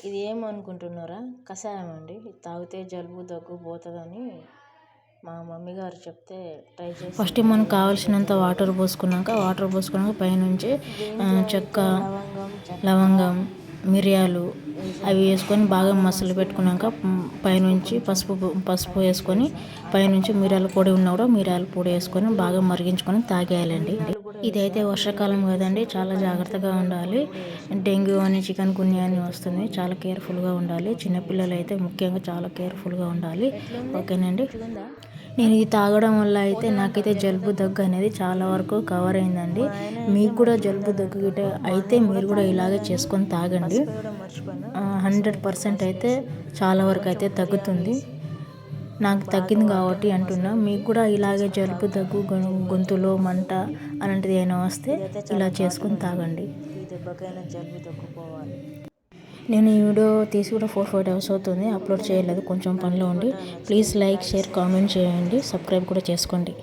ఇది ఏమనుకుంటున్నారా? కషాయం అండి. ఇది తాగితే జలుబు దగ్గు పోతుందని మా మమ్మీ గారు చెప్తే ట్రై చేసి ఫస్ట్ మనకు కావాల్సినంత వాటర్ పోసుకున్నాక పైనుంచి చెక్క, లవంగం, మిరియాలు అవి వేసుకొని బాగా మసాలా పెట్టుకున్నాక పైనుంచి పసుపు వేసుకొని పైనుంచి మిరియాల పొడి ఉన్నా కూడా మిరియాల పొడి వేసుకొని బాగా మరిగించుకొని తాగేయాలండి. ఇదైతే వర్షాకాలం కదండి, చాలా జాగ్రత్తగా ఉండాలి. డెంగ్యూ అని చికెన్ గున్యా అని వస్తుంది, చాలా కేర్ఫుల్గా ఉండాలి. చిన్నపిల్లలు అయితే ముఖ్యంగా చాలా కేర్ఫుల్గా ఉండాలి. ఓకేనండి. నేను ఇది తాగడం వల్ల అయితే నాకైతే జలుబు దగ్గు అనేది చాలా వరకు కవర్ అయిందండి. మీకు కూడా జలుబు దగ్గు గిట్ట అయితే మీరు కూడా ఇలాగే చేసుకొని తాగండి. 100% అయితే చాలా వరకు అయితే తగ్గుతుంది. నాకు తగ్గింది కాబట్టి అంటున్నా, మీకు కూడా ఇలాగే జలుబు దగ్గు, గొంతులో మంట అలాంటిది ఏమైనా వస్తే ఇలా చేసుకొని తాగండి. జలుబు తగ్గిపోవాలి. నేను ఈ వీడియో తీసి కూడా 4-5 డేస్ అవుతుంది, అప్లోడ్ చేయలేదు, కొంచెం పనిలో ఉండి. ప్లీజ్ లైక్, షేర్, కామెంట్ చేయండి, సబ్స్క్రైబ్ కూడా చేసుకోండి.